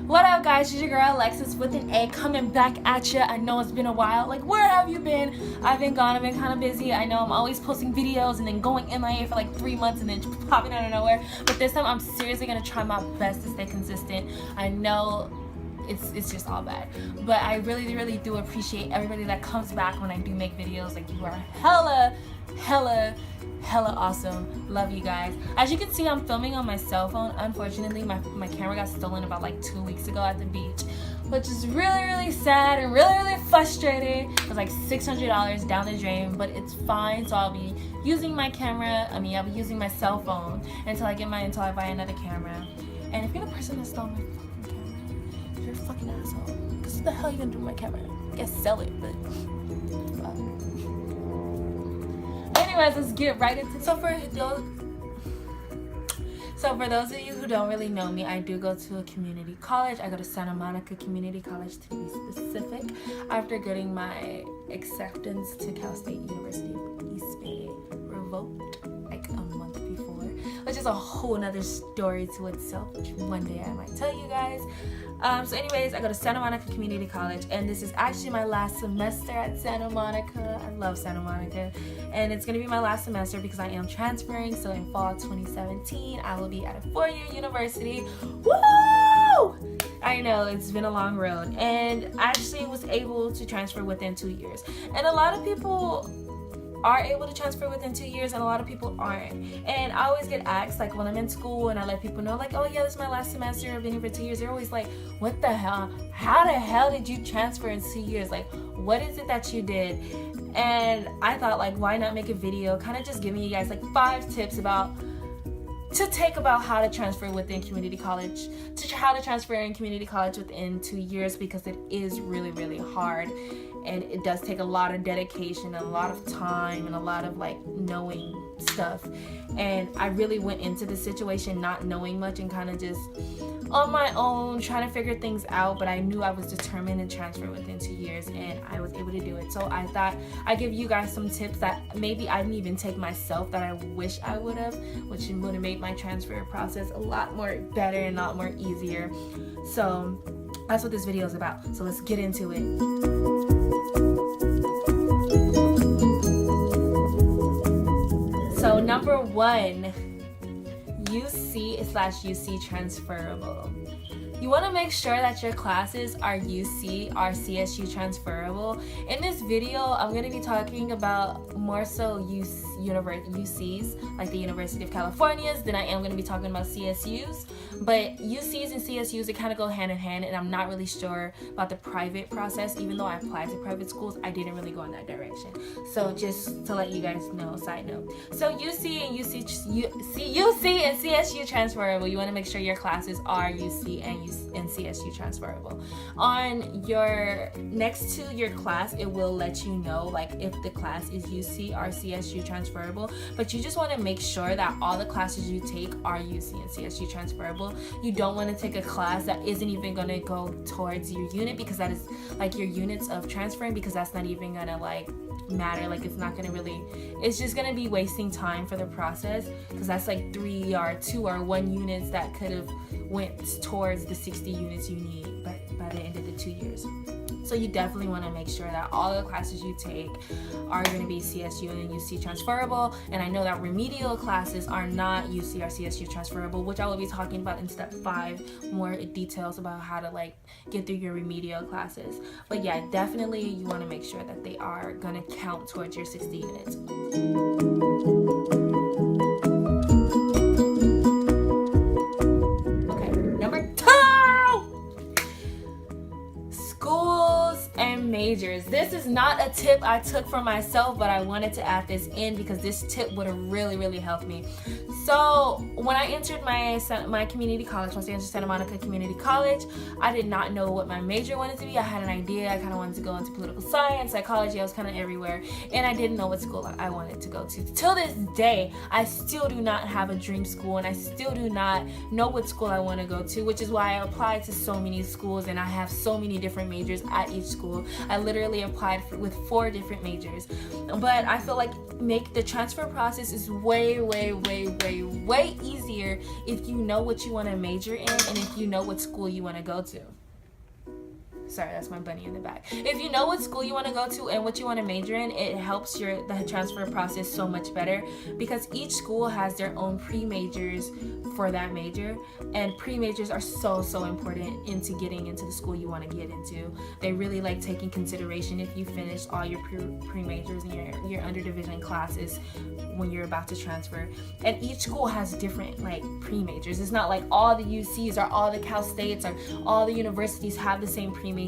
What up, guys? It's your girl Alexis with an A coming back at you. I know it's been a while. Like, where have you been? I've been gone. I've been kind of busy. I know I'm always posting videos and then going MIA for like 3 months and then popping out of nowhere. But this time, I'm seriously gonna try my best to stay consistent. I know it's just all bad, but I really do appreciate everybody that comes back when I do make videos. Like, you are hella awesome. Love you guys. As you can see, I'm filming on my cell phone. Unfortunately, my camera got stolen about like 2 weeks ago at the beach, which is really sad and really frustrating. It was like $600 down the drain, but it's fine. So I'll be using my camera. I'll be using my cell phone until I buy another camera. And if you're the person that stole my fucking camera, you're a fucking asshole. Because what the hell are you gonna do with my camera? I guess sell it, but anyways, let's get right into it. So for those of you who don't really know me, I do go to a community college. I go to Santa Monica Community College, to be specific, after getting my acceptance to Cal State University of East Bay revoked like a month before, which is a whole nother story to itself, which one day I might tell you guys. So anyways, I go to Santa Monica Community College, and this is actually my last semester at Santa Monica. I love Santa Monica, and it's gonna be my last semester because I am transferring. So in fall 2017, I will be at a 4-year university. Woo! I know it's been a long road, and I actually was able to transfer within 2 years. And a lot of people are able to transfer within 2 years, and a lot of people aren't. And I always get asked, like, when I'm in school and I let people know, like, oh yeah, this is my last semester, I've been here for 2 years, they're always like, what the hell, how the hell did you transfer in 2 years? Like, what is it that you did? And I thought, like, why not make a video kind of just giving you guys like 5 tips about how to transfer within community college, how to transfer in community college within 2 years, because it is really hard, and it does take a lot of dedication and a lot of time and a lot of like knowing stuff. And I really went into the situation not knowing much and kind of just on my own trying to figure things out, but I knew I was determined to transfer within 2 years, and I was able to do it. So I thought I'd give you guys some tips that maybe I didn't even take myself that I wish I would have, which would have made my transfer process a lot more better and a lot more easier. So that's what this video is about. So let's get into it. So number 1, UC/UC transferable. You want to make sure that your classes are UC or CSU transferable. In this video, I'm going to be talking about more so UCs, like the University of California's, than I am going to be talking about CSUs. But UCs and CSUs, they kind of go hand in hand, and I'm not really sure about the private process. Even though I applied to private schools, I didn't really go in that direction. So just to let you guys know, side note. So UC and CSU transferable. You want to make sure your classes are UC and CSU transferable. On your next to your class, it will let you know like if the class is UC or CSU transferable, but you just want to make sure that all the classes you take are UC and CSU transferable. You don't want to take a class that isn't even going to go towards your unit, because that is like your units of transferring, because that's not even going to like matter. Like, it's not going to really, it's just going to be wasting time for the process, because that's like 3 or 2 or 1 units that could have went towards the 60 units you need by the end of the 2 years. So you definitely want to make sure that all the classes you take are going to be CSU and UC transferable. And I know that remedial classes are not UC or CSU transferable, which I will be talking about in step 5, more details about how to like get through your remedial classes. But yeah, definitely you want to make sure that they are going to count towards your 60 units. Majors. This is not a tip I took for myself, but I wanted to add this in because this tip would have really helped me. So when I entered my community college, once I entered Santa Monica Community College, I did not know what my major wanted to be. I had an idea. I kind of wanted to go into political science, psychology. I was kind of everywhere, and I didn't know what school I wanted to go to. Till this day, I still do not have a dream school, and I still do not know what school I want to go to, which is why I applied to so many schools, and I have so many different majors at each school. I literally applied with 4 different majors. But I feel like the transfer process is way easier if you know what you want to major in and if you know what school you want to go to. Sorry, that's my bunny in the back. If you know what school you want to go to and what you want to major in, it helps the transfer process so much better, because each school has their own pre-majors for that major, and pre-majors are so important into getting into the school you want to get into. They really like taking consideration if you finish all your pre-majors and your underdivision classes when you're about to transfer. And each school has different like pre-majors. It's not like all the UCs or all the Cal States or all the universities have the same pre-majors.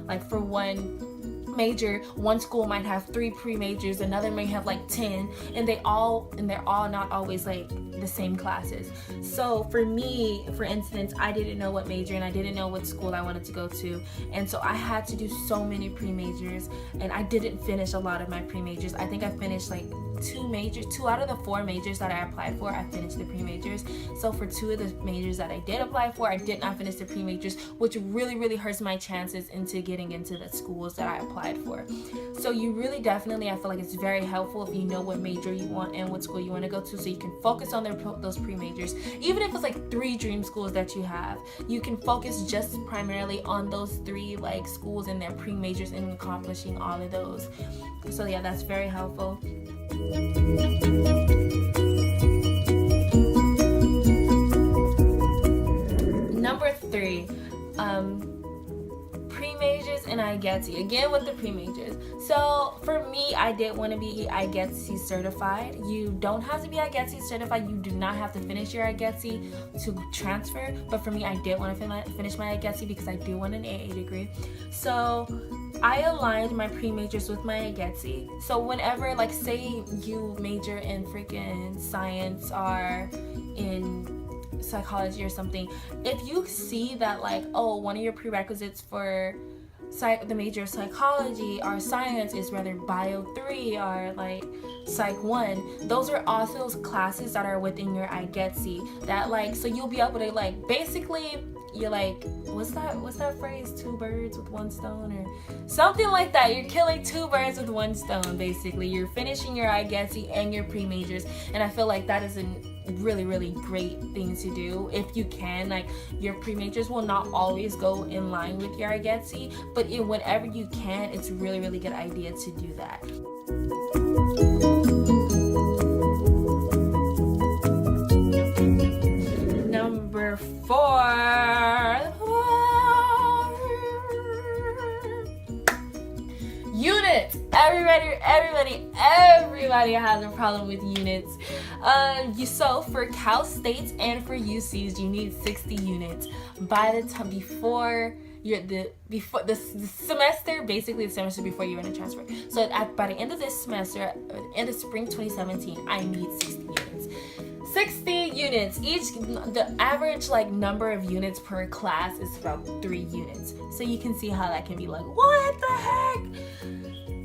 Like for one major, one school might have 3 pre-majors, another may have like 10, and they're all not always like the same classes. So for me, for instance, I didn't know what major and I didn't know what school I wanted to go to, and so I had to do so many pre-majors, and I didn't finish a lot of my pre-majors. I think I finished like 2 out of the 4 majors that I applied for, I finished the pre-majors. So for 2 of the majors that I did apply for, I did not finish the pre-majors, which really hurts my chances into getting into the schools that I applied for. So you really definitely, I feel like it's very helpful if you know what major you want and what school you want to go to, so you can focus on those pre-majors. Even if it's like 3 dream schools that you have, you can focus just primarily on those 3 like schools and their pre-majors and accomplishing all of those. So yeah, that's very helpful. Number 3, pre-majors and IGETC. Again with the pre-majors. So for me, I did want to be IGETC certified. You don't have to be IGETC certified. You do not have to finish your IGETC to transfer. But for me, I did want to finish my IGETC because I do want an AA degree. So I aligned my pre-majors with my IGETC. So whenever, like, say you major in freaking science or in psychology or something, if you see that like, oh, one of your prerequisites for the major of psychology or science is rather bio 3 or like psych 1, those are also those classes that are within your IGETC that like, so you'll be able to like, basically you're like, what's that phrase, 2 birds with 1 stone or something like that. You're killing 2 birds with 1 stone. Basically, you're finishing your IGETC and your pre-majors, and I feel like that is a really great thing to do if you can. Like, your pre-majors will not always go in line with your IGETC, but whenever you can, it's a really good idea to do that. Number 4, units. Everybody has a problem with units. So for Cal States and for UCs, you need 60 units by the time before the semester, basically the semester before you're going to transfer. So by the end of this semester, end of spring 2017, I need 60 units. 60 units. The average like number of units per class is about 3 units. So you can see how that can be like, what the heck?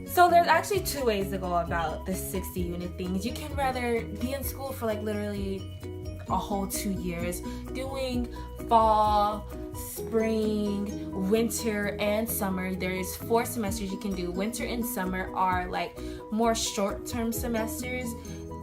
So there's actually 2 ways to go about the 60 unit things. You can rather be in school for like literally a whole 2 years, doing fall, spring, winter, and summer. There's 4 semesters you can do. Winter and summer are like more short-term semesters,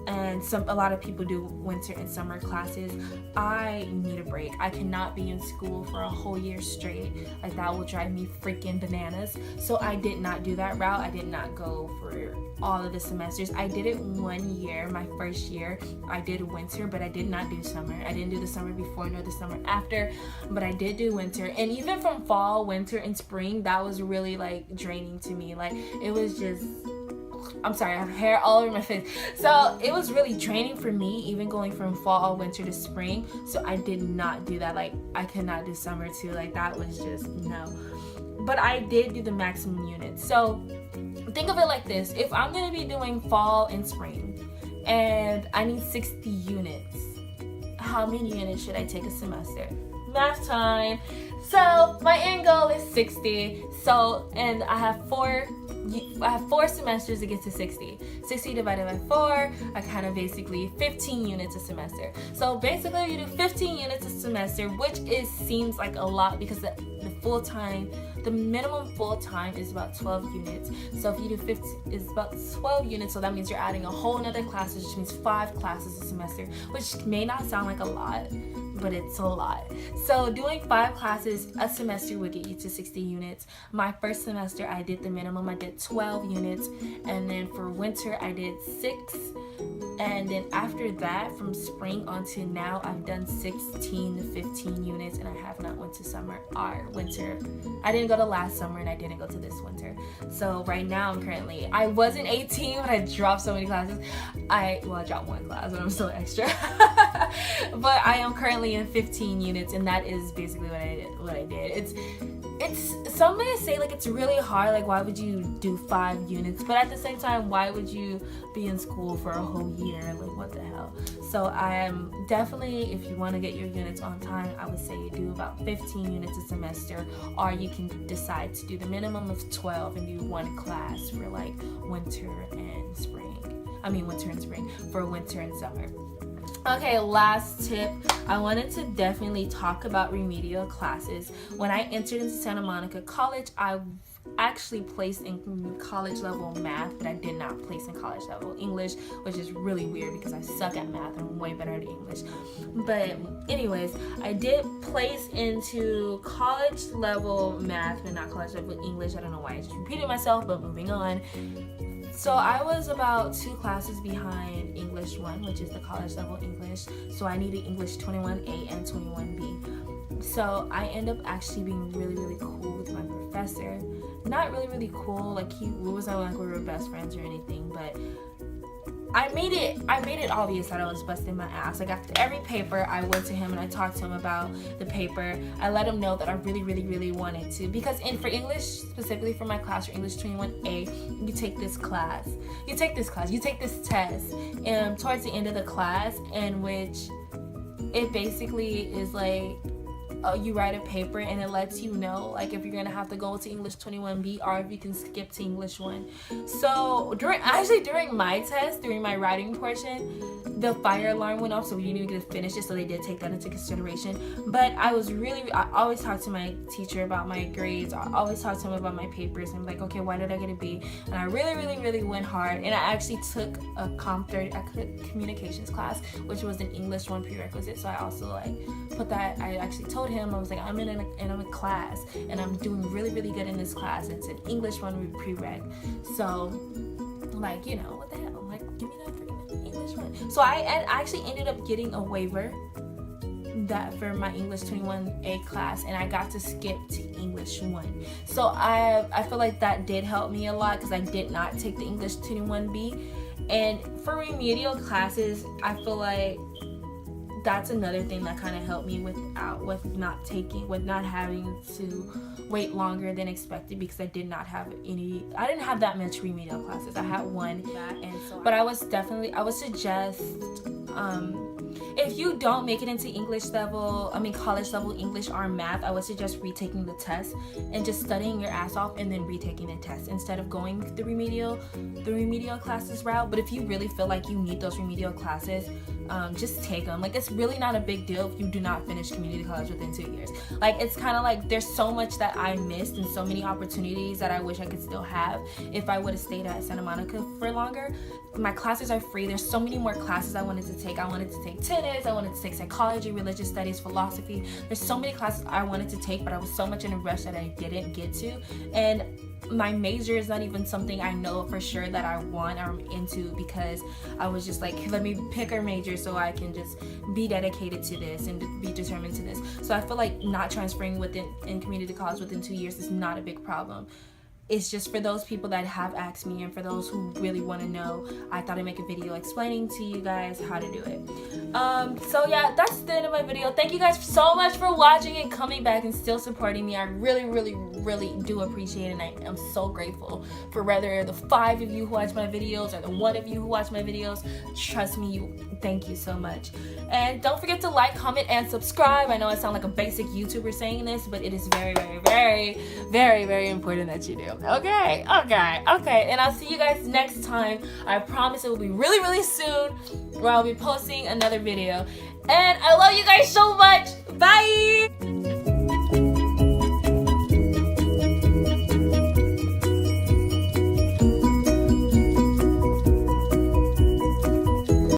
and a lot of people do winter and summer classes. I need a break. I cannot be in school for a whole year straight. Like, that will drive me freaking bananas. So I did not do that route. I did not go for all of the semesters. I did it 1 year, my first year. I did winter, but I did not do summer. I didn't do the summer before nor the summer after, but I did do winter. And even from fall, winter, and spring, that was really like draining to me. Like, it was just, I'm sorry, I have hair all over my face. So it was really draining for me, even going from fall, winter to spring. So I did not do that. Like, I could not do summer too. Like, that was just no. But I did do the maximum units. So think of it like this. If I'm going to be doing fall and spring and I need 60 units, how many units should I take a semester? Math time. So my end goal is 60. So, and I have four semesters to get to 60. 60 divided by 4, I kind of basically 15 units a semester. So basically you do 15 units a semester, which seems like a lot because the minimum full time is about 12 units. So if you do 15, it's about 12 units. So that means you're adding a whole nother class, which means 5 classes a semester, which may not sound like a lot, but it's a lot. So doing 5 classes a semester would get you to 60 units. My first semester I did the minimum, I did 12 units, and then for winter I did 6, and then after that from spring onto now I've done 16 to 15 units, and I have not went to winter. I didn't go to last summer and I didn't go to this winter. So right now I wasn't 18 but I dropped so many classes. I dropped 1 class but I'm still extra. But I am currently in 15 units, and that is basically what I did. It's some may say like it's really hard, like why would you do 5 units, but at the same time, why would you be in school for a whole year? Like what the hell? So I am definitely, if you want to get your units on time, I would say you do about 15 units a semester, or you can decide to do the minimum of 12 and do 1 class for like winter and spring for winter and summer. Okay, last tip. I wanted to definitely talk about remedial classes. When I entered into Santa Monica College, I actually placed in college level math, but I did not place in college level English, which is really weird because I suck at math and I'm way better at English. But anyways, I did place into college level math, but not college level English. I don't know why I just repeated myself, but moving on. So I was about 2 classes behind English 1, which is the college level English. So I needed English 21A and 21B. So I end up actually being really, really cool with my professor. Not really, really cool. Like it wasn't like we were best friends or anything, but I made it obvious that I was busting my ass. Like after every paper, I went to him and I talked to him about the paper. I let him know that I really, really, really wanted to, because for English, specifically for my class, for English 21A, you take this test, and towards the end of the class, in which it basically is like, you write a paper and it lets you know like if you're gonna have to go to English 21B or if you can skip to English 1. So during my test, during my writing portion, the fire alarm went off, so we didn't even get to finish it, so they did take that into consideration. But I always talk to my teacher about my grades. I always talk to him about my papers, and I'm like, okay, why did I get a B? And I really, really, really went hard, and I actually took a communications class, which was an English 1 prerequisite. So I also put that. I actually told him, I was like, I'm in a class and I'm doing really, really good in this class. It's an English 1 prereq. So what the hell? I'm like, give me that freaking English 1. So I actually ended up getting a waiver for my English 21A class, and I got to skip to English 1. So I feel like that did help me a lot because I did not take the English 21B. And for remedial classes, I feel like that's another thing that kind of helped me with not having to wait longer than expected, because I didn't have that much remedial classes. I had 1, but I would suggest, if you don't make it into college level English or math, I would suggest retaking the test and just studying your ass off and then retaking the test instead of going the remedial classes route. But if you really feel like you need those remedial classes, just take them. Like, it's really not a big deal if you do not finish community college within 2 years. Like, it's kind of like there's so much that I missed and so many opportunities that I wish I could still have if I would have stayed at Santa Monica for longer. My classes are free. There's so many more classes I wanted to take. I wanted to take tennis, I wanted to take psychology, religious studies, philosophy. There's so many classes I wanted to take, but I was so much in a rush that I didn't get to. And my major is not even something I know for sure that I want or I'm into, because I was just like, let me pick a major so I can just be dedicated to this and be determined to this. So I feel like not transferring in community college within 2 years is not a big problem. it's just for those people that have asked me, and for those who really want to know, I thought I'd make a video explaining to you guys how to do it. So yeah, that's the end of my video. Thank you guys so much for watching and coming back and still supporting me. I really, really, really do appreciate it, and I am so grateful for whether the 5 of you who watch my videos or the 1 of you who watch my videos. Trust me, thank you so much. And don't forget to like, comment, and subscribe. I know I sound like a basic YouTuber saying this, but it is very, very, very, very, very important that you do. Okay. And I'll see you guys next time. I promise it will be really, really soon, where I'll be posting another video. And I love you guys so much. Bye.